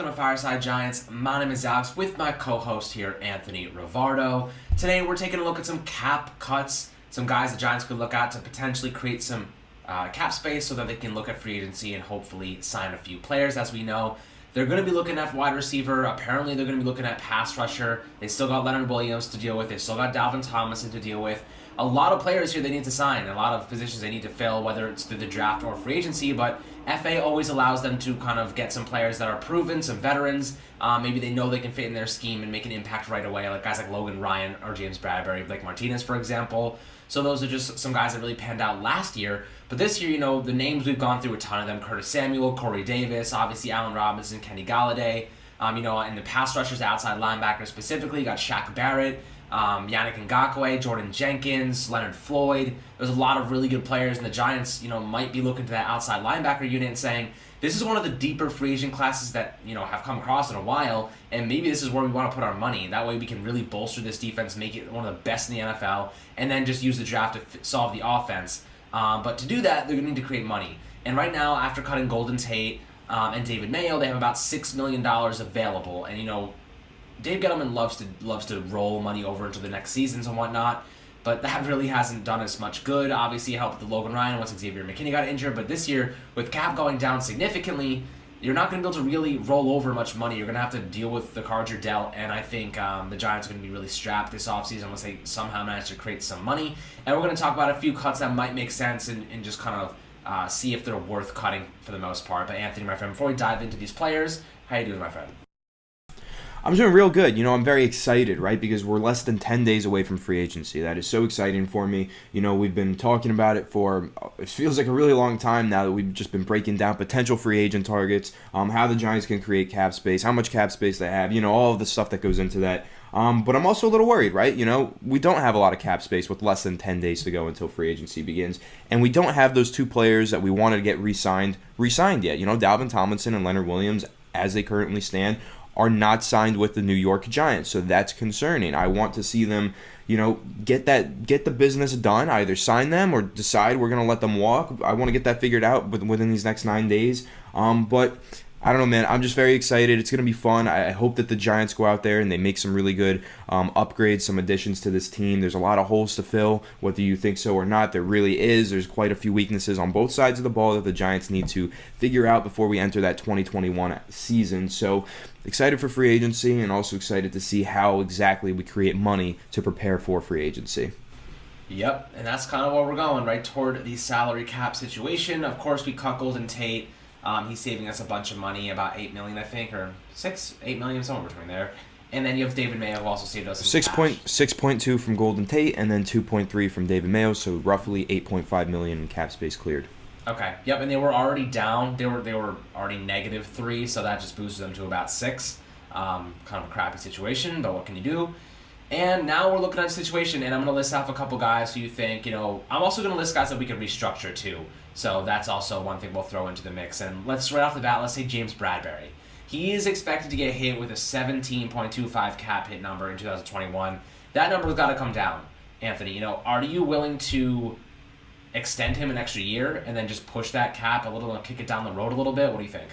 welcome to Fireside Giants. My name is Alex with my co-host here, Anthony Rivardo. Today we're taking a look at some cap cuts, some guys the Giants could look at to potentially create some cap space so that they can look at free agency and hopefully sign a few players. As we know, they're going to be looking at wide receiver. Apparently they're going to be looking at pass rusher. They still got Leonard Williams to deal with. They still got Dalvin Tomlinson to deal with. A lot of players here they need to sign, a lot of positions they need to fill, whether it's through the draft or free agency, but FA always allows them to kind of get some players that are proven, some veterans. Maybe they know they can fit in their scheme and make an impact right away, like guys like Logan Ryan or James Bradberry, like Martinez, for example. So those are just some guys that really panned out last year. But this year, the names we've gone through a ton of them: Curtis Samuel, Corey Davis, obviously Allen Robinson, Kenny Galladay. In the pass rushers, outside linebackers specifically, you got Shaq Barrett, Yannick Ngakoue, Jordan Jenkins, Leonard Floyd. There's a lot of really good players, and the Giants, might be looking to that outside linebacker unit and saying, this is one of the deeper free agent classes that, have come across in a while, and maybe this is where we want to put our money. That way we can really bolster this defense, make it one of the best in the NFL, and then just use the draft to solve the offense. But to do that, they're going to need to create money. And right now, after cutting Golden Tate and David Mayo, they have about $6 million available. And, Dave Gettleman loves to roll money over into the next seasons and whatnot, but that really hasn't done us much good. Obviously, it helped the Logan Ryan once Xavier McKinney got injured, but this year, with cap going down significantly, you're not going to be able to really roll over much money. You're going to have to deal with the cards you're dealt, and I think the Giants are going to be really strapped this offseason unless they somehow manage to create some money. And we're going to talk about a few cuts that might make sense and just kind of see if they're worth cutting for the most part. But Anthony, my friend, before we dive into these players, how you doing, my friend? I'm doing real good. I'm very excited, right? Because we're less than 10 days away from free agency. That is so exciting for me. We've been talking about it for, it feels like a really long time now that we've just been breaking down potential free agent targets, how the Giants can create cap space, how much cap space they have, all of the stuff that goes into that. But I'm also a little worried, right? We don't have a lot of cap space with less than 10 days to go until free agency begins. And we don't have those two players that we wanted to get re-signed yet. Dalvin Tomlinson and Leonard Williams, as they currently stand, are not signed with the New York Giants, so that's concerning. I want to see them, get the business done, either sign them or decide we're going to let them walk. I want to get that figured out within these next 9 days. But I don't know, man. I'm just very excited. It's going to be fun. I hope that the Giants go out there and they make some really good upgrades, some additions to this team. There's a lot of holes to fill, whether you think so or not. There really is. There's quite a few weaknesses on both sides of the ball that the Giants need to figure out before we enter that 2021 season. So excited for free agency and also excited to see how exactly we create money to prepare for free agency. Yep, and that's kind of where we're going, right, toward the salary cap situation. Of course, we cut Golden Tate. He's saving us a bunch of money, about $8 million, I think, or $8 million, somewhere between there. And then you have David Mayo, who also saved us some cash. 6.2 from Golden Tate, and then 2.3 from David Mayo, so roughly $8.5 million in cap space cleared. Okay, yep, and they were already down. They were already -3, so that just boosted them to about 6. Kind of a crappy situation, but what can you do? And now we're looking at a situation, and I'm going to list off a couple guys who you think, I'm also going to list guys that we could restructure too. So that's also one thing we'll throw into the mix. And let's right off the bat, let's say James Bradberry. He is expected to get hit with a 17.25 cap hit number in 2021. That number's got to come down, Anthony. Are you willing to extend him an extra year and then just push that cap a little and kick it down the road a little bit? What do you think?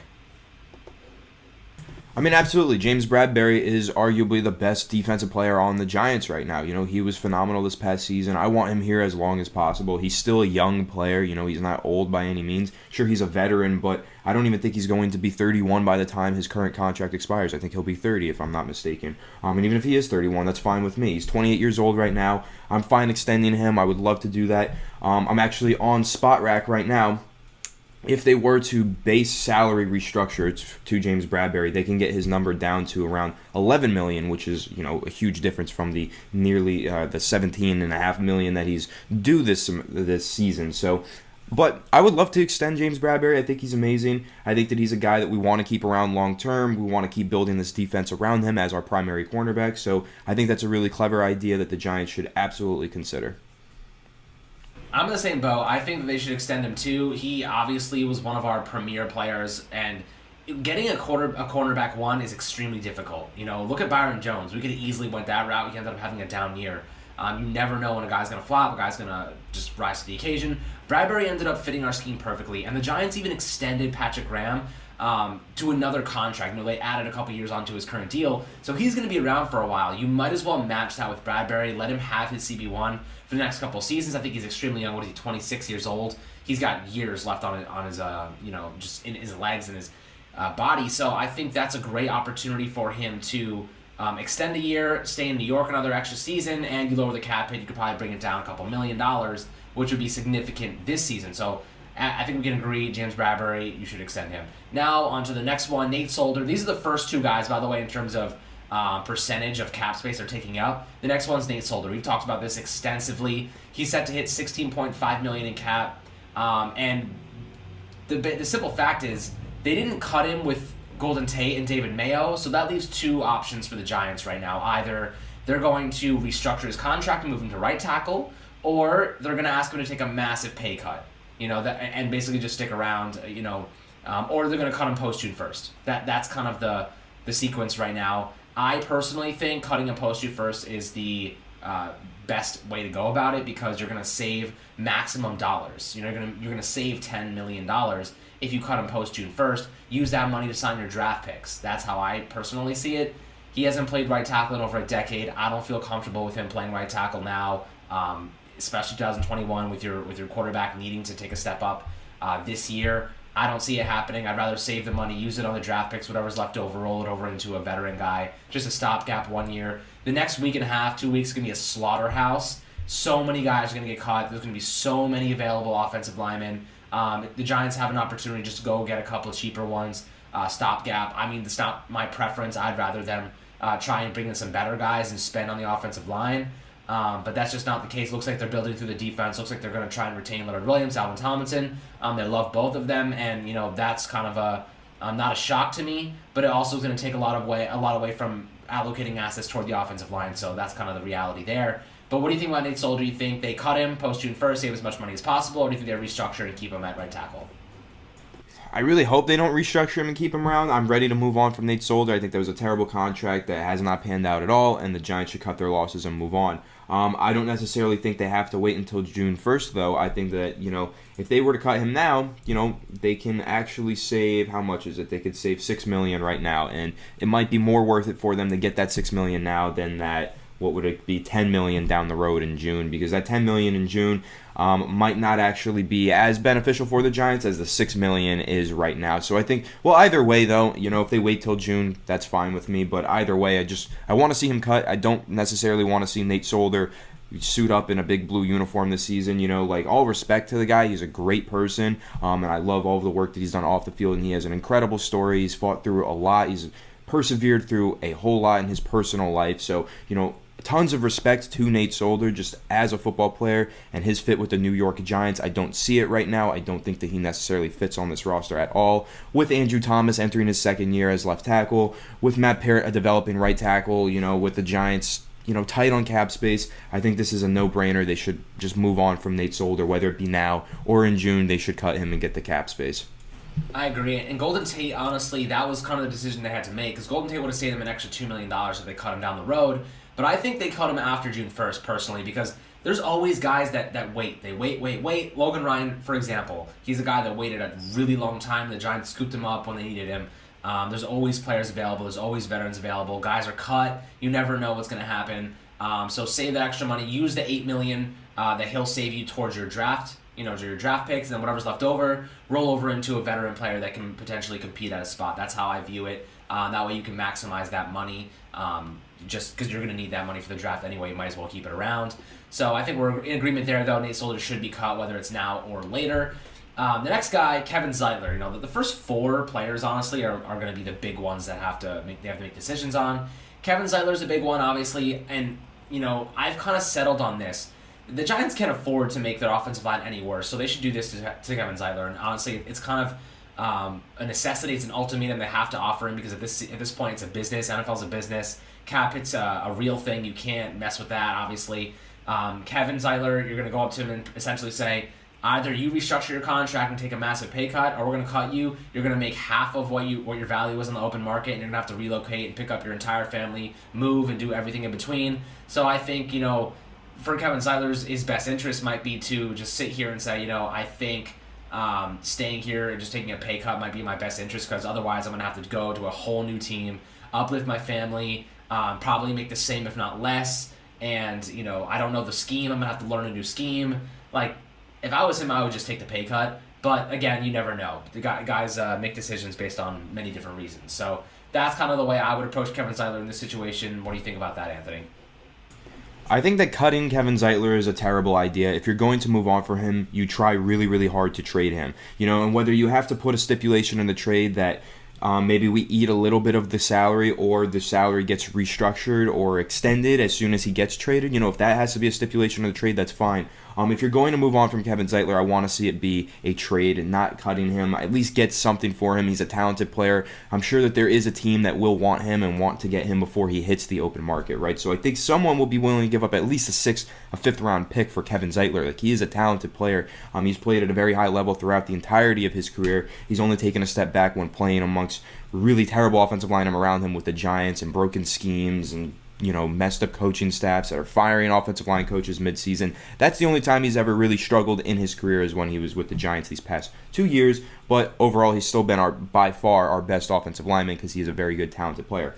I mean, absolutely. James Bradberry is arguably the best defensive player on the Giants right now. He was phenomenal this past season. I want him here as long as possible. He's still a young player. He's not old by any means. Sure, he's a veteran, but I don't even think he's going to be 31 by the time his current contract expires. I think he'll be 30 if I'm not mistaken. And even if he is 31, that's fine with me. He's 28 years old right now. I'm fine extending him. I would love to do that. I'm actually on Spot Rack right now. If they were to base salary restructure to James Bradberry, they can get his number down to around $11 million, which is a huge difference from the nearly the $17.5 million that he's due this season. So, but I would love to extend James Bradberry. I think he's amazing. I think that he's a guy that we want to keep around long term. We want to keep building this defense around him as our primary cornerback. So I think that's a really clever idea that the Giants should absolutely consider. I'm in the same boat. I think that they should extend him too. He obviously was one of our premier players, and getting a cornerback one is extremely difficult. Look at Byron Jones. We could have easily went that route. He ended up having a down year. You never know when a guy's going to flop, a guy's going to just rise to the occasion. Bradberry ended up fitting our scheme perfectly, and the Giants even extended Patrick Graham to another contract. They added a couple years onto his current deal, so he's going to be around for a while. You might as well match that with Bradberry. Let him have his CB1 for the next couple of seasons. I think he's extremely young. What is he, 26 years old? He's got years left on his just in his legs and his body. So I think that's a great opportunity for him to extend a year, stay in New York another extra season, and you lower the cap hit. You could probably bring it down a couple $1 million, which would be significant this season. So I think we can agree, James Bradberry, you should extend him. Now, on to the next one, Nate Solder. These are the first two guys, by the way, in terms of percentage of cap space they're taking up. The next one's Nate Solder. We've talked about this extensively. He's set to hit $16.5 million in cap. And the simple fact is, they didn't cut him with Golden Tate and David Mayo, so that leaves two options for the Giants right now. Either they're going to restructure his contract and move him to right tackle, or they're going to ask him to take a massive pay cut, and basically just stick around, or they're going to cut him post-June 1st. That's kind of the sequence right now. I personally think cutting him post-June 1st is the best way to go about it, because you're going to save maximum dollars. You're going to save $10 million if you cut him post-June 1st. Use that money to sign your draft picks. That's how I personally see it. He hasn't played right tackle in over a decade. I don't feel comfortable with him playing right tackle now, especially 2021 with your quarterback needing to take a step up this year. I don't see it happening. I'd rather save the money, use it on the draft picks, whatever's left over, roll it over into a veteran guy. Just a stopgap 1 year. The next week and a half, 2 weeks, is going to be a slaughterhouse. So many guys are going to get cut. There's going to be so many available offensive linemen. The Giants have an opportunity just to go get a couple of cheaper ones, stopgap. I mean, it's not my preference. I'd rather them try and bring in some better guys and spend on the offensive line. But that's just not the case. Looks like they're building through the defense. Looks like they're going to try and retain Leonard Williams, Alvin Tomlinson. They love both of them, and that's kind of not a shock to me. But it also is going to take a lot away from allocating assets toward the offensive line. So that's kind of the reality there. But what do you think about Nate Solder? Do you think they cut him post-June 1st, save as much money as possible, or do you think they restructure and keep him at right tackle? I really hope they don't restructure him and keep him around. I'm ready to move on from Nate Solder. I think that was a terrible contract that has not panned out at all, and the Giants should cut their losses and move on. I don't necessarily think they have to wait until June 1st, though. I think that, if they were to cut him now, they can actually save, how much is it? They could save $6 million right now, and it might be more worth it for them to get that $6 million now than that, what would it be, $10 million down the road in June, because that $10 million in June might not actually be as beneficial for the Giants as the $6 million is right now. So I think, either way though, if they wait till June, that's fine with me. But either way, I want to see him cut. I don't necessarily want to see Nate Solder suit up in a big blue uniform this season. All respect to the guy. He's a great person, and I love all of the work that he's done off the field, and he has an incredible story. He's fought through a lot. He's persevered through a whole lot in his personal life. So, tons of respect to Nate Solder just as a football player and his fit with the New York Giants. I don't see it right now. I don't think that he necessarily fits on this roster at all. With Andrew Thomas entering his second year as left tackle, with Matt Parrott a developing right tackle, with the Giants, tight on cap space, I think this is a no-brainer. They should just move on from Nate Solder, whether it be now or in June. They should cut him and get the cap space. I agree. And Golden Tate, honestly, that was kind of the decision they had to make, because Golden Tate would have saved them an extra $2 million if they cut him down the road. But I think they cut him after June 1st, personally, because there's always guys that wait. They wait. Logan Ryan, for example, he's a guy that waited a really long time. The Giants scooped him up when they needed him. There's always players available. There's always veterans available. Guys are cut. You never know what's going to happen. So save that extra money. Use the $8 million that he'll save you towards your draft, your draft picks, and then whatever's left over, roll over into a veteran player that can potentially compete at a spot. That's how I view it. That way you can maximize that money. Just because you're going to need that money for the draft anyway, you might as well keep it around. So I think we're in agreement there, though. Nate Solder should be cut, whether it's now or later. The next guy, Kevin Zeidler. The first four players, honestly, are going to be the big ones that have to make decisions on. Kevin Zeidler's a big one, obviously, and I've kind of settled on this. The Giants can't afford to make their offensive line any worse, so they should do this to Kevin Zeidler. And honestly, it's kind of a necessity. It's an ultimatum they have to offer him, because at this point, it's a business. NFL's a business. Cap hit's a real thing. You can't mess with that, obviously. Kevin Zeidler, you're going to go up to him and essentially say, either you restructure your contract and take a massive pay cut, or we're going to cut you. You're going to make half of what your value is on the open market, and you're going to have to relocate and pick up your entire family, move, and do everything in between. So I think, for Kevin Zeidler's, his best interest might be to just sit here and say, I think staying here and just taking a pay cut might be in my best interest, because otherwise I'm going to have to go to a whole new team, uplift my family, probably make the same if not less, and, I don't know the scheme. I'm going to have to learn a new scheme. Like, if I was him, I would just take the pay cut. But, again, you never know. The guys make decisions based on many different reasons. So that's kind of the way I would approach Kevin Zeidler in this situation. What do you think about that, Anthony? I think that cutting Kevin Zeidler is a terrible idea. If you're going to move on for him, you try really, really hard to trade him. And whether you have to put a stipulation in the trade that maybe we eat a little bit of the salary, or the salary gets restructured or extended as soon as he gets traded. If that has to be a stipulation of the trade, that's fine. If you're going to move on from Kevin Zeidler, I want to see it be a trade and not cutting him. At least get something for him. He's a talented player. I'm sure that there is a team that will want him and want to get him before he hits the open market, right? So I think someone will be willing to give up at least a fifth round pick for Kevin Zeidler. Like, he is a talented player. He's played at a very high level throughout the entirety of his career. He's only taken a step back when playing amongst really terrible offensive linemen around him with the Giants and broken schemes and messed up coaching staffs that are firing offensive line coaches midseason. That's the only time he's ever really struggled in his career, is when he was with the Giants these past 2 years. But overall, he's still been by far our best offensive lineman, because he is a very good, talented player.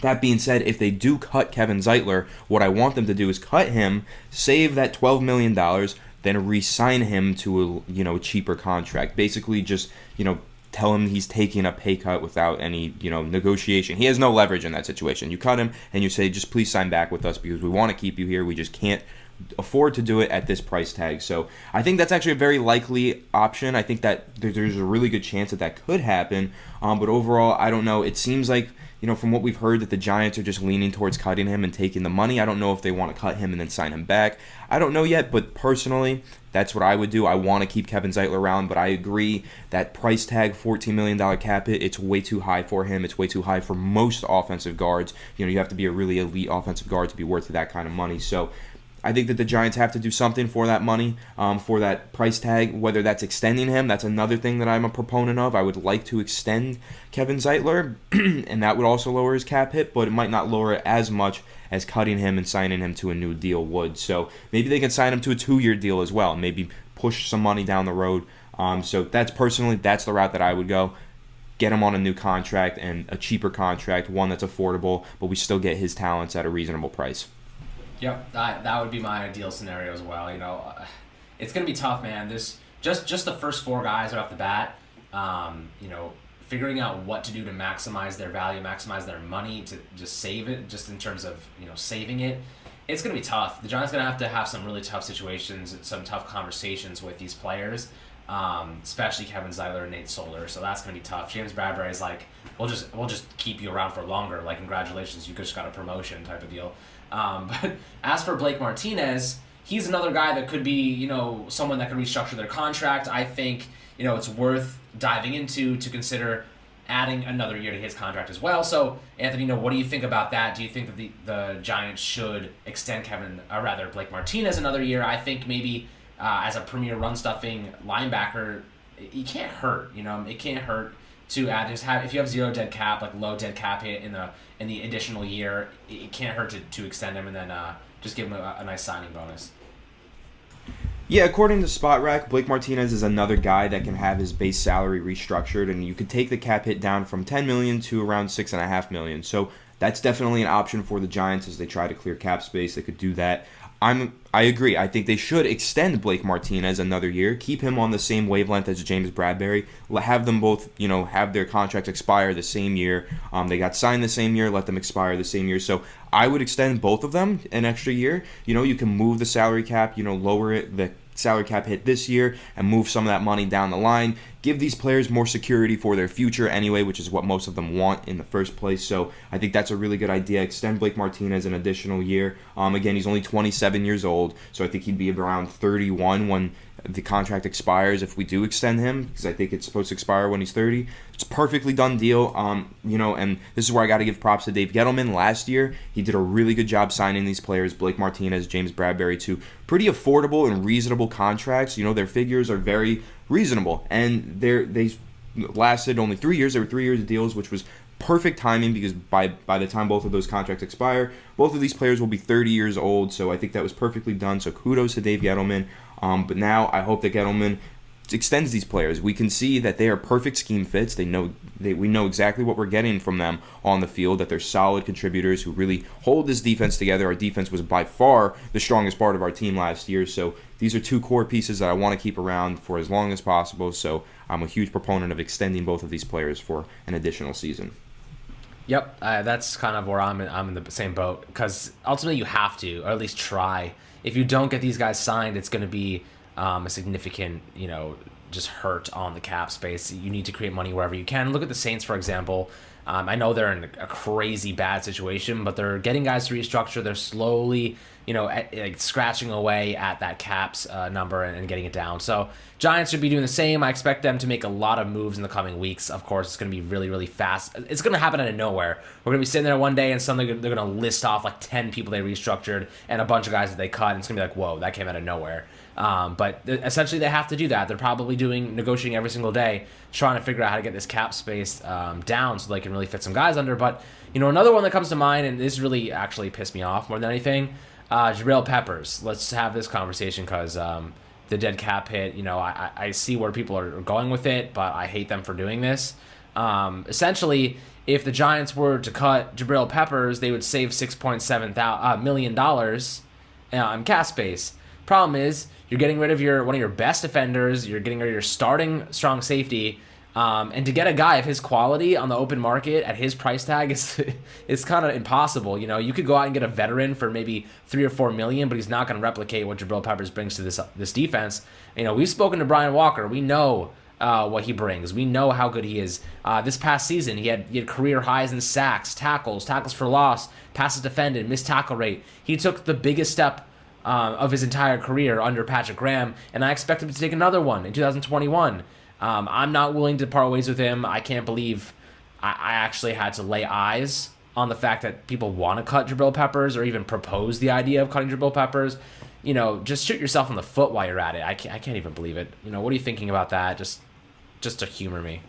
That being said, if they do cut Kevin Zeidler, what I want them to do is cut him, save that $12 million, then re-sign him to a cheaper contract. Basically, just tell him he's taking a pay cut without any, negotiation. He has no leverage in that situation. You cut him and you say, just please sign back with us because we want to keep you here. We just can't afford to do it at this price tag. So I think that's actually a very likely option. I think that there's a really good chance that could happen. But overall, I don't know. It seems like, from what we've heard, that the Giants are just leaning towards cutting him and taking the money. I don't know if they want to cut him and then sign him back. I don't know yet, but personally, that's what I would do. I want to keep Kevin Zeidler around, but I agree that price tag, $14 million cap hit, it's way too high for him. It's way too high for most offensive guards. You have to be a really elite offensive guard to be worth that kind of money. So I think that the Giants have to do something for that money, for that price tag, whether that's extending him. That's another thing that I'm a proponent of. I would like to extend Kevin Zeidler, and that would also lower his cap hit, but it might not lower it as much as cutting him and signing him to a new deal would. So maybe they can sign him to a 2-year deal as well, maybe push some money down the road. So that's the route that I would go. Get him on a new contract, and a cheaper contract, one that's affordable, but we still get his talents at a reasonable price. Yep, that would be my ideal scenario as well. It's gonna be tough, man. This just the first 4 guys right off the bat. Figuring out what to do to maximize their value, maximize their money, to just save it, just in terms of saving it. It's gonna be tough. The Giants are gonna have some really tough situations, some tough conversations with these players, especially Kevin Zeidler and Nate Solder. So that's gonna be tough. James Bradberry is like, we'll just keep you around for longer. Like, congratulations, you just got a promotion type of deal. But as for Blake Martinez, he's another guy that could be, someone that could restructure their contract. I think, it's worth diving into to consider adding another year to his contract as well. So, Anthony, what do you think about that? Do you think that the Giants should extend Blake Martinez another year? I think maybe as a premier run-stuffing linebacker, he can't hurt. It can't hurt to add if you have zero dead cap, like low dead cap hit in the additional year, it can't hurt to extend him and then just give him a nice signing bonus. Yeah, according to Spot Rack, Blake Martinez is another guy that can have his base salary restructured, and you could take the cap hit down from $10 million to around $6.5 million. So that's definitely an option for the Giants as they try to clear cap space. They could do that. I agree. I think they should extend Blake Martinez another year, keep him on the same wavelength as James Bradberry, have them both, have their contracts expire the same year. They got signed the same year, let them expire the same year. So I would extend both of them an extra year. You can move the salary cap, lower it, the salary cap hit this year, and move some of that money down the line. Give these players more security for their future anyway, which is what most of them want in the first place. So I think that's a really good idea. Extend Blake Martinez an additional year. Again, he's only 27 years old, so I think he'd be around 31 when the contract expires if we do extend him, because I think it's supposed to expire when he's 30. It's a perfectly done deal. And this is where I got to give props to Dave Gettleman. Last year, he did a really good job signing these players, Blake Martinez, James Bradberry, to pretty affordable and reasonable contracts. Their figures are very reasonable, and they lasted only 3 years. They were 3 years of deals, which was perfect timing because by the time both of those contracts expire, both of these players will be 30 years old. So I think that was perfectly done. So kudos to Dave Gettleman. But now I hope that Gettleman extends these players. We can see that they are perfect scheme fits. We know exactly what we're getting from them on the field, that they're solid contributors who really hold this defense together. Our defense was by far the strongest part of our team last year, so these are two core pieces that I want to keep around for as long as possible, so I'm a huge proponent of extending both of these players for an additional season. Yep, that's kind of where I'm in the same boat, because ultimately you have to, or at least try. If you don't get these guys signed, it's going to be a significant, just hurt on the cap space. You need to create money wherever you can. Look at the Saints, for example. I know they're in a crazy bad situation, but they're getting guys to restructure. They're slowly, scratching away at that caps number and getting it down. So Giants should be doing the same. I expect them to make a lot of moves in the coming weeks. Of course, it's going to be really, really fast. It's going to happen out of nowhere. We're going to be sitting there one day and suddenly they're going to list off like 10 people they restructured and a bunch of guys that they cut. And it's going to be like, whoa, that came out of nowhere. But essentially they have to do that. They're probably negotiating every single day, trying to figure out how to get this cap space down so they can really fit some guys under. But, another one that comes to mind, and this really actually pissed me off more than anything, Jabrel Peppers. Let's have this conversation because the dead cap hit, I see where people are going with it, but I hate them for doing this. Essentially, if the Giants were to cut Jabrel Peppers, they would save $6.7 million in cap space. Problem is, you're getting rid of one of your best defenders. You're getting rid of your starting strong safety. And to get a guy of his quality on the open market at his price tag is kind of impossible. You could go out and get a veteran for maybe $3 or $4 million, but he's not going to replicate what Jabril Peppers brings to this defense. We've spoken to Brian Walker. We know what he brings. We know how good he is. This past season, he had career highs in sacks, tackles for loss, passes defended, missed tackle rate. He took the biggest step of his entire career under Patrick Graham, and I expect him to take another one in 2021. I'm not willing to part ways with him. I can't believe I actually had to lay eyes on the fact that people want to cut Jabril Peppers or even propose the idea of cutting Jabril Peppers. Just shoot yourself in the foot while you're at it. I can't even believe it. What are you thinking about that? Just to humor me.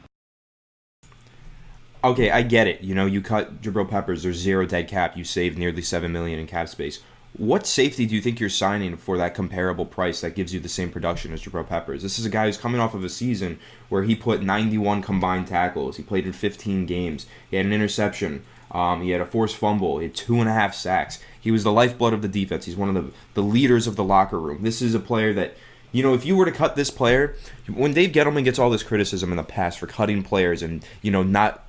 Okay, I get it. You cut Jabril Peppers, there's zero dead cap. You save nearly $7 million in cap space. What safety do you think you're signing for that comparable price that gives you the same production as Jabril Peppers? This is a guy who's coming off of a season where he put 91 combined tackles. He played in 15 games. He had an interception. He had a forced fumble. He had 2.5 sacks. He was the lifeblood of the defense. He's one of the leaders of the locker room. This is a player that, if you were to cut this player, when Dave Gettleman gets all this criticism in the past for cutting players and, not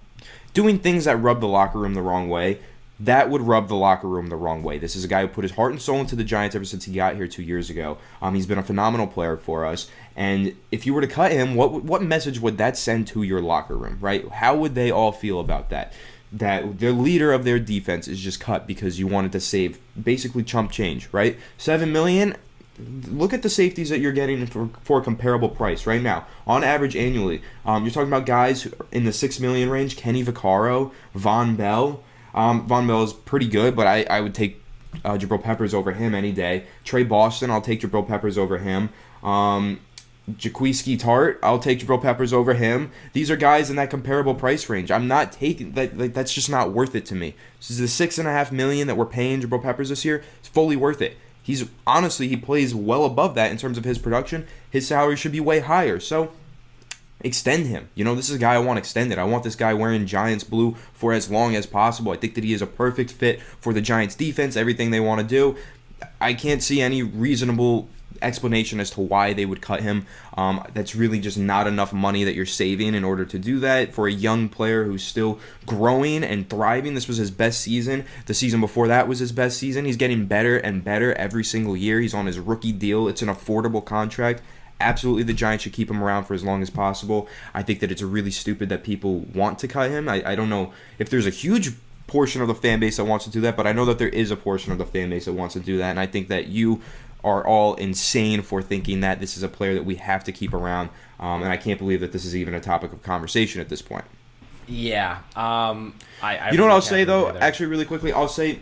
doing things that rub the locker room the wrong way, that would rub the locker room the wrong way. This is a guy who put his heart and soul into the Giants ever since he got here 2 years ago. He's been a phenomenal player for us. And if you were to cut him, what message would that send to your locker room, right? How would they all feel about that? That the leader of their defense is just cut because you wanted to save basically chump change, right? $7 million. Look at the safeties that you're getting for a comparable price right now. On average annually, you're talking about guys in the $6 million range. Kenny Vaccaro, Von Bell. Von Bell is pretty good, but I would take Jabril Peppers over him any day. Trey Boston, I'll take Jabril Peppers over him. Jaquiski Tart, I'll take Jabril Peppers over him. These are guys in that comparable price range. I'm not taking that. That's just not worth it to me. This is the $6.5 million that we're paying Jabril Peppers this year. It's fully worth it. He plays well above that in terms of his production. His salary should be way higher. So extend him. This is a guy I want extended. I want this guy wearing Giants blue for as long as possible. I think that he is a perfect fit for the Giants defense, everything they want to do. I can't see any reasonable explanation as to why they would cut him. That's really just not enough money that you're saving in order to do that for a young player who's still growing and thriving. This was his best season. The season before that was his best season. He's getting better and better every single year. He's on his rookie deal. It's an affordable contract. Absolutely, the Giants should keep him around for as long as possible. I think that it's really stupid that people want to cut him. I don't know if there's a huge portion of the fan base that wants to do that, but I know that there is a portion of the fan base that wants to do that, and I think that you are all insane for thinking that this is a player that we have to keep around, and I can't believe that this is even a topic of conversation at this point. Yeah. You know what I'll say, though? Actually, really quickly, I'll say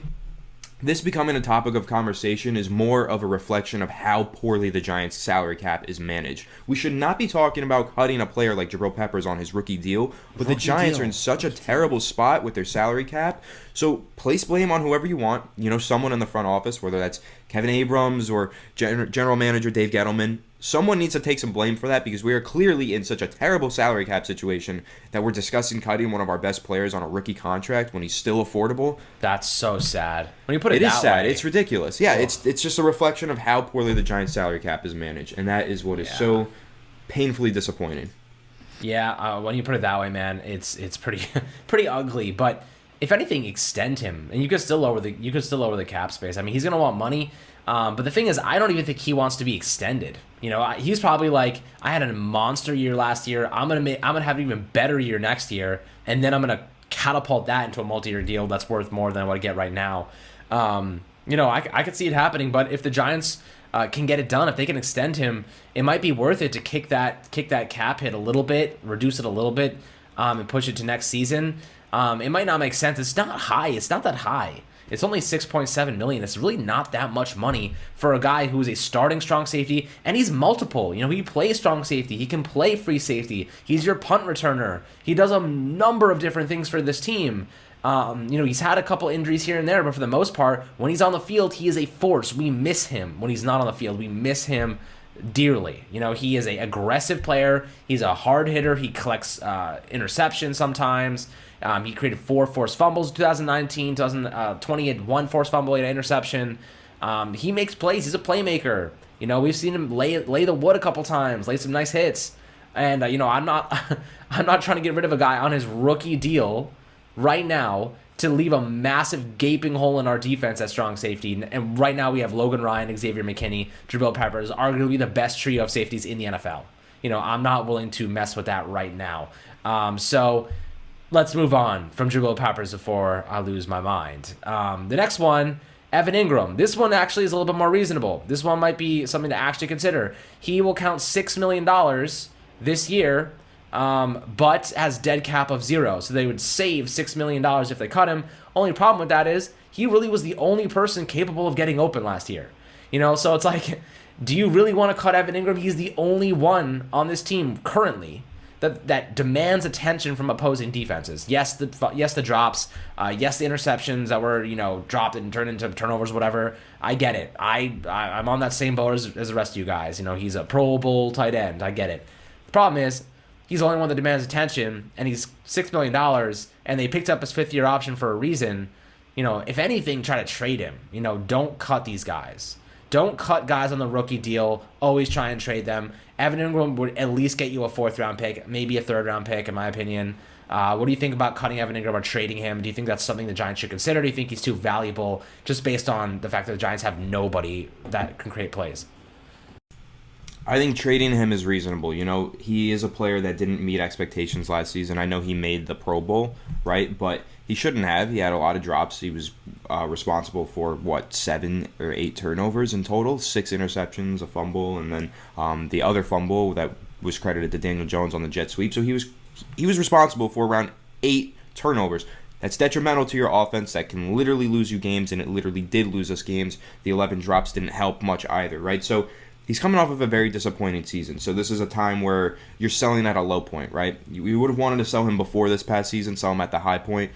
this becoming a topic of conversation is more of a reflection of how poorly the Giants' salary cap is managed. We should not be talking about cutting a player like Jabril Peppers on his rookie deal, but the Giants are in such a terrible spot with their salary cap. So place blame on whoever you want. Someone in the front office, whether that's Kevin Abrams or General Manager Dave Gettleman. Someone needs to take some blame for that because we are clearly in such a terrible salary cap situation that we're discussing cutting one of our best players on a rookie contract when he's still affordable. That's so sad. When you put it that way. It is sad. It's ridiculous. Yeah, it's just a reflection of how poorly the Giants' salary cap is managed, and that is what is so painfully disappointing. Yeah, when you put it that way, man, it's pretty ugly. But if anything, extend him, and you could still lower the cap space. I mean, he's gonna want money. But the thing is, I don't even think he wants to be extended. You know, he's probably like, I had a monster year last year. I'm gonna have an even better year next year, and then I'm gonna catapult that into a multi-year deal that's worth more than what I get right now. You know, I could see it happening. But if the Giants can get it done, if they can extend him, it might be worth it to kick that cap hit a little bit, reduce it a little bit, and push it to next season. It might not make sense. It's not high. It's not that high. It's only $6.7 million. It's really not that much money for a guy who is a starting strong safety, and he's multiple. You know, he plays strong safety. He can play free safety. He's your punt returner. He does a number of different things for this team. You know, he's had a couple injuries here and there, but for the most part, when he's on the field, he is a force. We miss him when he's not on the field. We miss him dearly. You know, he is an aggressive player. He's a hard hitter. He collects interceptions sometimes. He created 4 forced fumbles in 2019, 2020 he had 1 forced fumble, 8 interception. He makes plays. He's a playmaker. You know, we've seen him lay the wood a couple times, lay some nice hits. And you know, I'm not trying to get rid of a guy on his rookie deal right now to leave a massive gaping hole in our defense at strong safety. And right now we have Logan Ryan, Xavier McKinney, Jabrel Peppers, arguably the best trio of safeties in the NFL. You know, I'm not willing to mess with that right now. So let's move on from Jabrel Peppers before I lose my mind. The next one, Evan Engram. This one actually is a little bit more reasonable. This one might be something to actually consider. He will count $6 million this year, but has dead cap of 0. So they would save $6 million if they cut him. Only problem with that is he really was the only person capable of getting open last year. You know, so it's like, do you really want to cut Evan Engram? He's the only one on this team currently that demands attention from opposing defenses. Yes, the drops. Yes, the interceptions that were, you know, dropped and turned into turnovers, whatever. I get it. I'm on that same boat as the rest of you guys. You know, he's a Pro Bowl tight end. I get it. The problem is he's the only one that demands attention, and he's $6 million, and they picked up his 5th-year option for a reason. You know, if anything, try to trade him. You know, don't cut these guys. Don't cut guys on the rookie deal. Always try and trade them. Evan Engram would at least get you a 4th-round pick, maybe a 3rd-round pick, in my opinion. What do you think about cutting Evan Engram or trading him? Do you think that's something the Giants should consider? Do you think he's too valuable just based on the fact that the Giants have nobody that can create plays? I think trading him is reasonable. You know, he is a player that didn't meet expectations last season. I know he made the Pro Bowl, right? But he shouldn't have. He had a lot of drops. He was responsible for, 7 or 8 turnovers in total, 6 interceptions, a fumble, and then the other fumble that was credited to Daniel Jones on the jet sweep. So he was responsible for around 8 turnovers. That's detrimental to your offense. That can literally lose you games, and it literally did lose us games. The 11 drops didn't help much either, right? So he's coming off of a very disappointing season. So this is a time where you're selling at a low point, right? We would have wanted to sell him before this past season, sell him at the high point,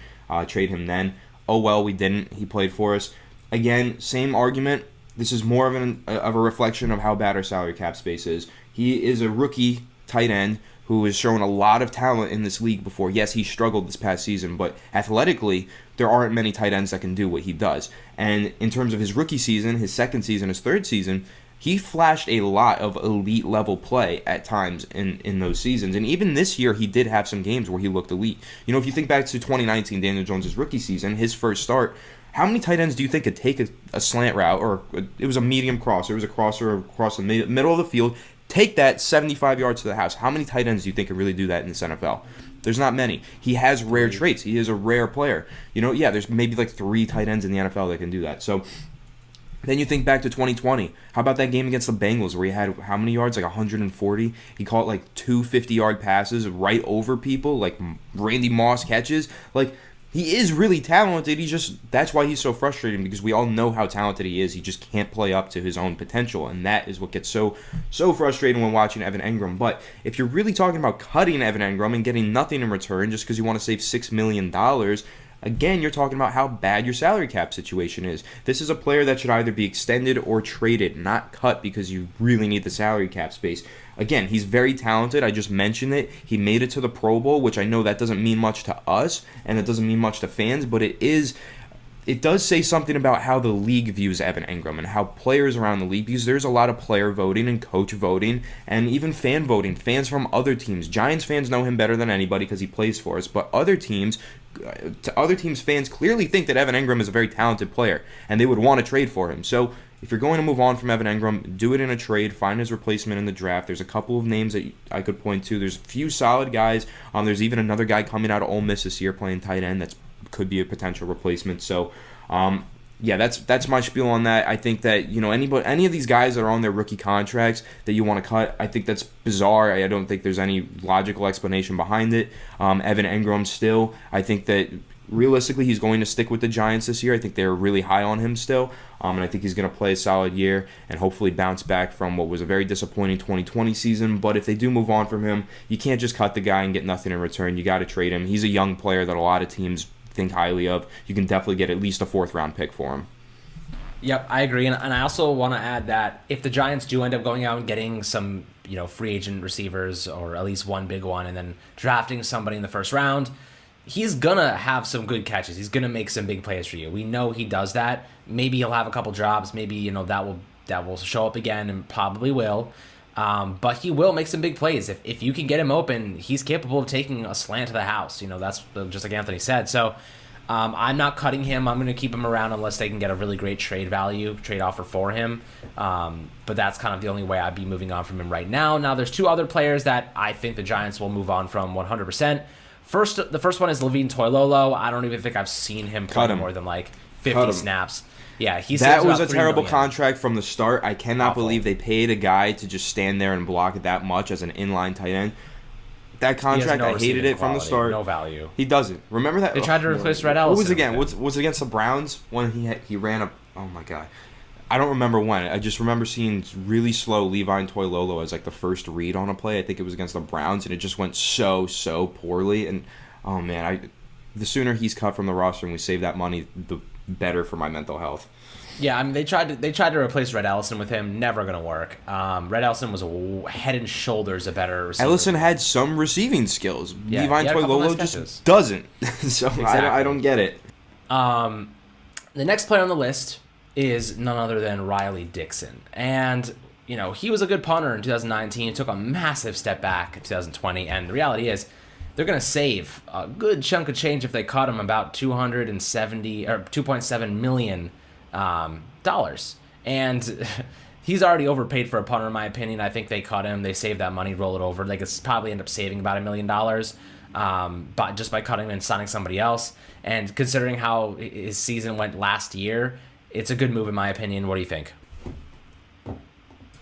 trade him then. Oh well, we didn't. He played for us. Again, same argument. This is more of a reflection of how bad our salary cap space is. He is a rookie tight end who has shown a lot of talent in this league before. Yes, he struggled this past season, but athletically, there aren't many tight ends that can do what he does. And in terms of his rookie season, his 2nd season, his 3rd season, he flashed a lot of elite level play at times in those seasons. And even this year, he did have some games where he looked elite. You know, if you think back to 2019, Daniel Jones' rookie season, his first start, how many tight ends do you think could take a slant route, or it was a medium crosser, it was a crosser across the middle of the field, take that 75 yards to the house? How many tight ends do you think could really do that in this NFL? There's not many. He has rare traits. He is a rare player. You know, yeah, there's maybe like 3 tight ends in the NFL that can do that. So then you think back to 2020. How about that game against the Bengals where he had how many yards? Like 140. He caught like 2 50-yard passes right over people, like Randy Moss catches. Like, he is really talented. That's why he's so frustrating, because we all know how talented he is. He just can't play up to his own potential, and that is what gets so frustrating when watching Evan Engram. But if you're really talking about cutting Evan Engram and getting nothing in return just because you want to save $6 million, again, you're talking about how bad your salary cap situation is. This is a player that should either be extended or traded, not cut because you really need the salary cap space. Again, he's very talented. I just mentioned it. He made it to the Pro Bowl, which I know that doesn't mean much to us, and it doesn't mean much to fans, but it does say something about how the league views Evan Engram and how players around the league, because there's a lot of player voting and coach voting and even fan voting, fans from other teams. Giants fans know him better than anybody because he plays for us, but other teams fans clearly think that Evan Engram is a very talented player and they would want to trade for him. So if you're going to move on from Evan Engram, do it in a trade, find his replacement in the draft. There's a couple of names that I could point to. There's a few solid guys. There's even another guy coming out of Ole Miss this year playing tight end that's could be a potential replacement. So, yeah, that's my spiel on that. I think that, any of these guys that are on their rookie contracts that you want to cut, I think that's bizarre. I don't think there's any logical explanation behind it. Evan Engram still, I think that realistically he's going to stick with the Giants this year. I think they're really high on him still, and I think he's going to play a solid year and hopefully bounce back from what was a very disappointing 2020 season. But if they do move on from him, you can't just cut the guy and get nothing in return. You got to trade him. He's a young player that a lot of teams think highly of. You can definitely get at least a 4th round pick for him. Yep, I agree, and I also want to add that if the Giants do end up going out and getting some, free agent receivers or at least one big one, and then drafting somebody in the first round, he's gonna have some good catches. He's gonna make some big plays for you. We know he does that. Maybe he'll have a couple drops. Maybe that will show up again, and probably will. But he will make some big plays. If you can get him open, he's capable of taking a slant to the house. That's just like Anthony said. So I'm not cutting him. I'm going to keep him around unless they can get a really great trade offer for him. But that's kind of the only way I'd be moving on from him right now. Now, there's 2 other players that I think the Giants will move on from 100%. The first one is Levine Toilolo. I don't even think I've seen him play more than like 50 snaps. Yeah, that was a terrible contract from the start. I cannot believe they paid a guy to just stand there and block it that much as an inline tight end. That contract, I hated it from the start. No value. He doesn't. Remember that? They tried to replace Red Ellison. What was again? Was against the Browns when he ran up? Oh my god, I don't remember when. I just remember seeing really slow Levine Toilolo as like the first read on a play. I think it was against the Browns, and it just went so poorly. And oh man, the sooner he's cut from the roster and we save that money, the better for my mental health. Yeah, I mean they tried to replace Red Ellison with him. Never gonna work. Red Ellison was head and shoulders a better receiver. Ellison had some receiving skills. Yeah, Levine Toilolo just doesn't. So exactly. I don't get it. The next player on the list is none other than Riley Dixon, and he was a good punter in 2019. Took a massive step back in 2020, and the reality is, they're going to save a good chunk of change if they cut him, about $2.7 million dollars. And he's already overpaid for a punter, in my opinion. I think they cut him, they save that money, roll it over. They could probably end up saving about $1 million, but just by cutting him and signing somebody else. And considering how his season went last year, it's a good move, in my opinion. What do you think?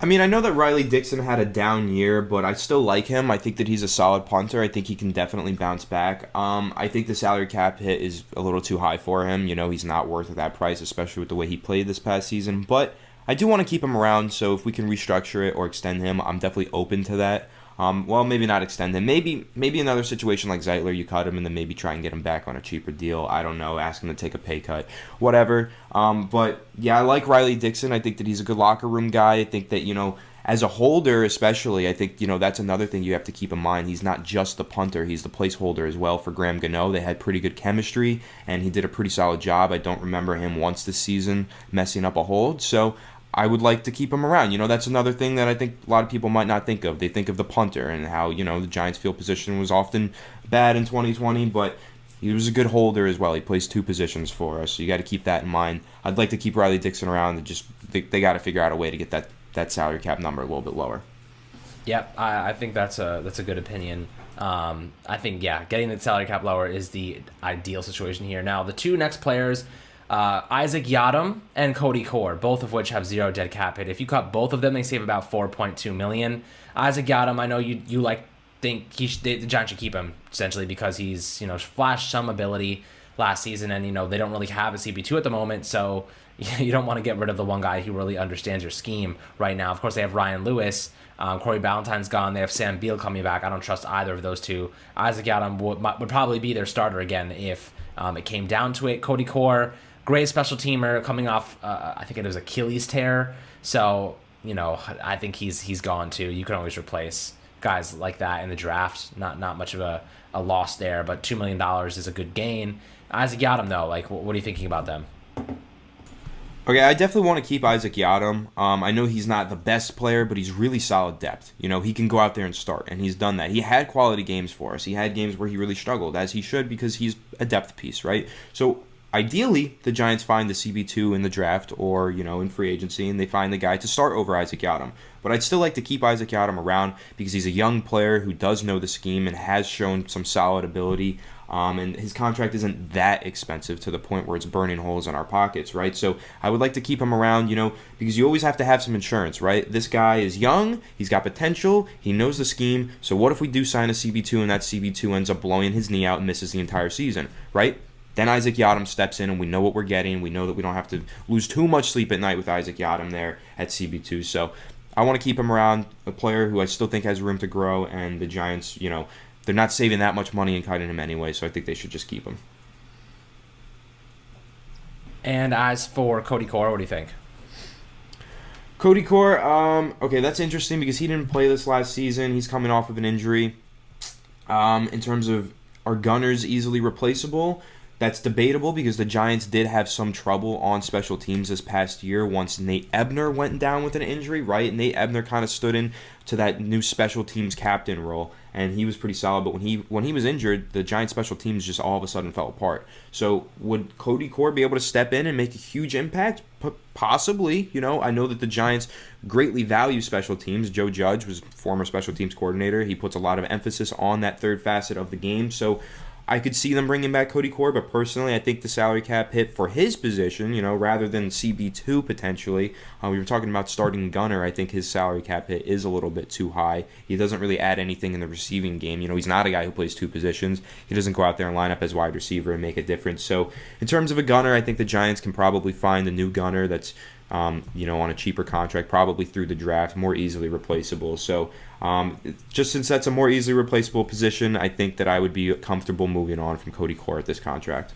I mean, I know that Riley Dixon had a down year, but I still like him. I think that he's a solid punter. I think he can definitely bounce back. I think the salary cap hit is a little too high for him. He's not worth that price, especially with the way he played this past season. But I do want to keep him around, so if we can restructure it or extend him, I'm definitely open to that. Well, maybe not extend him. Maybe another situation like Zeidler, you cut him and then maybe try and get him back on a cheaper deal. I don't know. Ask him to take a pay cut. Whatever. But, yeah, I like Riley Dixon. I think that he's a good locker room guy. I think that, as a holder especially, I think, that's another thing you have to keep in mind. He's not just the punter. He's the placeholder as well for Graham Gano. They had pretty good chemistry, and he did a pretty solid job. I don't remember him once this season messing up a hold. So I would like to keep him around. That's another thing that I think a lot of people might not think of. They think of the punter and how, the Giants' field position was often bad in 2020, but he was a good holder as well. He plays 2 positions for us, so you got to keep that in mind. I'd like to keep Riley Dixon around. And just they got to figure out a way to get that salary cap number a little bit lower. Yep, I think that's a good opinion. I think, getting the salary cap lower is the ideal situation here. Now, the 2 next players, Isaac Yiadom and Cody Cora, both of which have 0 dead cap hit. If you cut both of them, they save about $4.2 million. Isaac Yiadom, I know you think the Giants should keep him essentially because he's flashed some ability last season, and they don't really have a CP2 at the moment, so you don't want to get rid of the one guy who really understands your scheme right now. Of course, they have Ryan Lewis. Corey Ballantyne's gone. They have Sam Beal coming back. I don't trust either of those 2. Isaac Yiadom would probably be their starter again if It came down to it. Cody Cora, great special teamer, coming off, I think it was Achilles tear. So, I think he's gone too. You can always replace guys like that in the draft. Not much of a loss there, but $2 million is a good gain. Isaac Yiadom, though, what are you thinking about them? Okay, I definitely want to keep Isaac Yiadom. I know he's not the best player, but he's really solid depth. He can go out there and start, and he's done that. He had quality games for us. He had games where he really struggled, as he should, because he's a depth piece, right? So ideally, the Giants find the CB2 in the draft or, in free agency, and they find the guy to start over Isaac Yiadom. But I'd still like to keep Isaac Yiadom around because he's a young player who does know the scheme and has shown some solid ability. And his contract isn't that expensive to the point where it's burning holes in our pockets, right? So I would like to keep him around, because you always have to have some insurance, right? This guy is young, he's got potential, he knows the scheme. So what if we do sign a CB2 and that CB2 ends up blowing his knee out and misses the entire season, right? Then Isaac Yiadom steps in and we know what we're getting. We know that we don't have to lose too much sleep at night with Isaac Yiadom there at CB2. So I want to keep him around, a player who I still think has room to grow, and the Giants, they're not saving that much money and cutting him anyway, so I think they should just keep him. And as for Cody Cora, what do you think? Cody Cora, okay, that's interesting because he didn't play this last season. He's coming off of an injury. In terms of are gunners easily replaceable? That's debatable because the Giants did have some trouble on special teams this past year once Nate Ebner went down with an injury, right? Nate Ebner kind of stood in to that new special teams captain role, and he was pretty solid. But when he was injured, the Giants special teams just all of a sudden fell apart. So would Cody Cora be able to step in and make a huge impact? Possibly. I know that the Giants greatly value special teams. Joe Judge was former special teams coordinator. He puts a lot of emphasis on that third facet of the game. So I could see them bringing back Cody Cora, but personally, I think the salary cap hit for his position, rather than CB2 potentially. We were talking about starting gunner. I think his salary cap hit is a little bit too high. He doesn't really add anything in the receiving game. He's not a guy who plays two positions. He doesn't go out there and line up as wide receiver and make a difference. So in terms of a gunner, I think the Giants can probably find a new gunner that's on a cheaper contract, probably through the draft, more easily replaceable. So just since that's a more easily replaceable position, I think that I would be comfortable moving on from Cody Cora at this contract.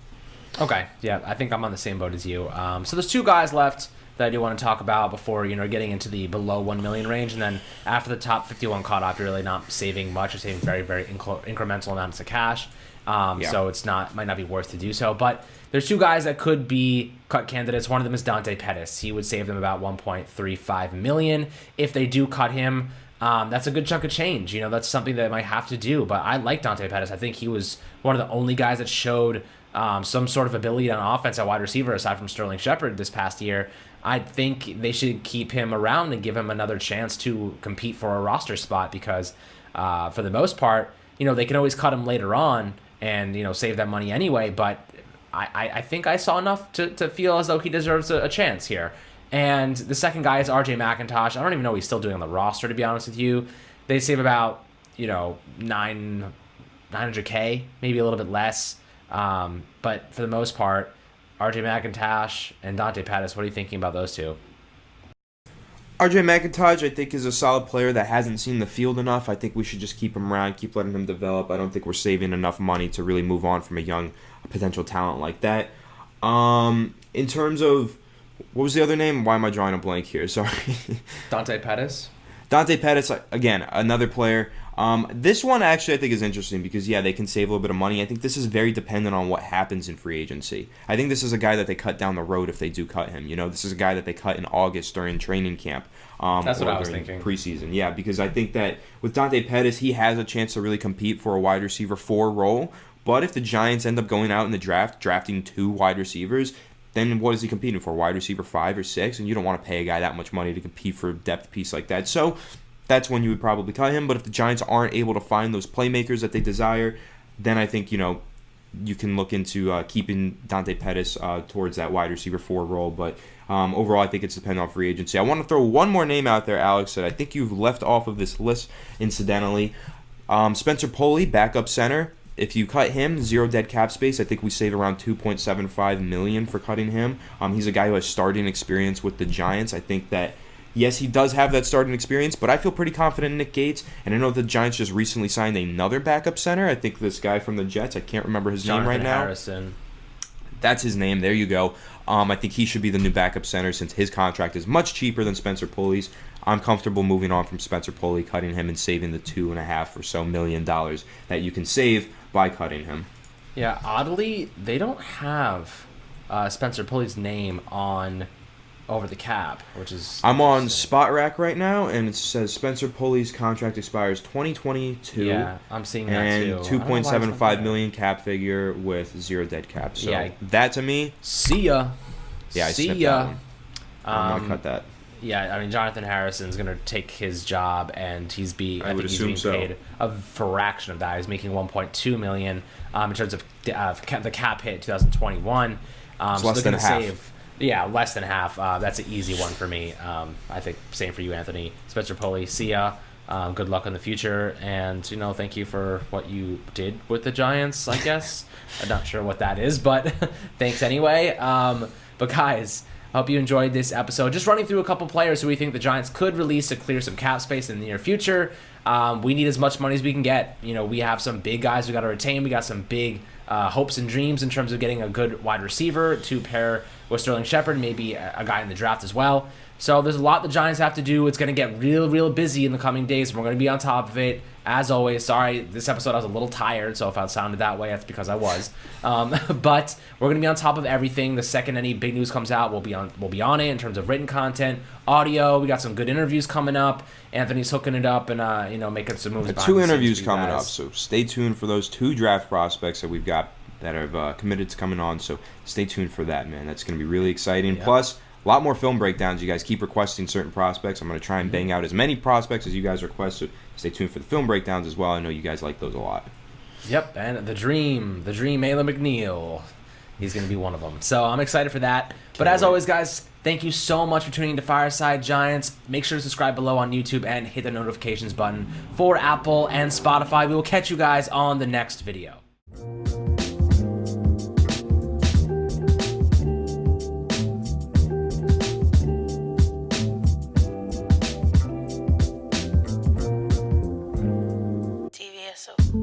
Okay, yeah, I think I'm on the same boat as you. So there's two guys left that I do want to talk about before getting into the below 1 million range, and then after the top 51 cutoff, you're really not saving much. You're saving very, very incremental amounts of cash. So might not be worth to do so. But there's two guys that could be cut candidates. One of them is Dante Pettis. He would save them about $1.35 million if they do cut him. That's a good chunk of change. That's something that they might have to do. But I like Dante Pettis. I think he was one of the only guys that showed some sort of ability on offense at wide receiver aside from Sterling Shepard this past year. I think they should keep him around and give him another chance to compete for a roster spot because for the most part, they can always cut him later on and save that money anyway. But I think I saw enough to feel as though he deserves a chance here. And the second guy is RJ Mcintosh. I don't even know what he's still doing on the roster, to be honest with you. They save about, $900K, maybe a little bit less. But for the most part, RJ Mcintosh and Dante Pettis, what are you thinking about those two? RJ Mcintosh, I think, is a solid player that hasn't seen the field enough. I think we should just keep him around, keep letting him develop. I don't think we're saving enough money to really move on from a young potential talent like that. In terms of, what was the other name? Why am I drawing a blank here? Sorry. Dante Pettis? Dante Pettis, again, another player. This one actually I think is interesting because, they can save a little bit of money. I think this is very dependent on what happens in free agency. I think this is a guy that they cut down the road if they do cut him. This is a guy that they cut in August during training camp. That's what I was thinking. Preseason, yeah, because I think that with Dante Pettis, he has a chance to really compete for a wide receiver 4 role. But if the Giants end up going out in the draft, drafting 2 wide receivers, then what is he competing for? Wide receiver 5 or 6? And you don't want to pay a guy that much money to compete for a depth piece like that. So that's when you would probably cut him. But if the Giants aren't able to find those playmakers that they desire, then I think, you can look into keeping Dante Pettis towards that wide receiver 4 role. But overall, I think it's dependent on free agency. I want to throw one more name out there, Alex, that I think you've left off of this list, incidentally. Spencer Pulley, backup center. If you cut him, 0 dead cap space. I think we save around $2.75 million for cutting him. He's a guy who has starting experience with the Giants. I think that, yes, he does have that starting experience, but I feel pretty confident in Nick Gates. And I know the Giants just recently signed another backup center. I think this guy from the Jets, I can't remember his name right now. Harrison. That's his name. There you go. I think he should be the new backup center since his contract is much cheaper than Spencer Pulley's. I'm comfortable moving on from Spencer Pulley, cutting him and saving the $2.5 or so million that you can save by cutting him. Yeah, oddly, they don't have Spencer Pulley's name on over the cap, which is... I'm on Spot Rack right now, and it says Spencer Pulley's contract expires 2022. Yeah, I'm seeing that and too. $2.75 million cap figure with 0 dead cap. So Yeah. that to me... See ya. Yeah, I See snipped ya. that one. I'm going to cut that. Yeah, I mean, Jonathan Harrison's going to take his job, and I think he's being so. paid a fraction of that. He's making $1.2 million in terms of the cap hit 2021. It's less than half. Yeah, less than half. That's an easy one for me. I think same for you, Anthony. Spencer Pulley, see ya. Good luck in the future, and thank you for what you did with the Giants. I guess I'm not sure what that is, but thanks anyway. But guys, I hope you enjoyed this episode. Just running through a couple players who we think the Giants could release to clear some cap space in the near future. We need as much money as we can get. We have some big guys we got to retain. We got some big hopes and dreams in terms of getting a good wide receiver to pair with Sterling Shepard, maybe a guy in the draft as well. So there's a lot the Giants have to do. It's going to get real busy in the coming days, and we're going to be on top of it. As always, sorry, this episode I was a little tired, so if I sounded that way, that's because I was. But we're going to be on top of everything. The second any big news comes out, we'll be on it in terms of written content, audio. We got some good interviews coming up. Anthony's hooking it up and making some moves. Two interviews coming up, so stay tuned for those 2 draft prospects that we've got that have committed to coming on. So stay tuned for that, man. That's going to be really exciting. Yeah. Plus, a lot more film breakdowns. You guys keep requesting certain prospects. I'm going to try and bang out as many prospects as you guys request. So stay tuned for the film breakdowns as well. I know you guys like those a lot. Yep, and the dream, Ayla McNeil. He's going to be one of them. So I'm excited for that. But as always, guys, thank you so much for tuning into Fireside Giants. Make sure to subscribe below on YouTube and hit the notifications button for Apple and Spotify. We will catch you guys on the next video. TVSO.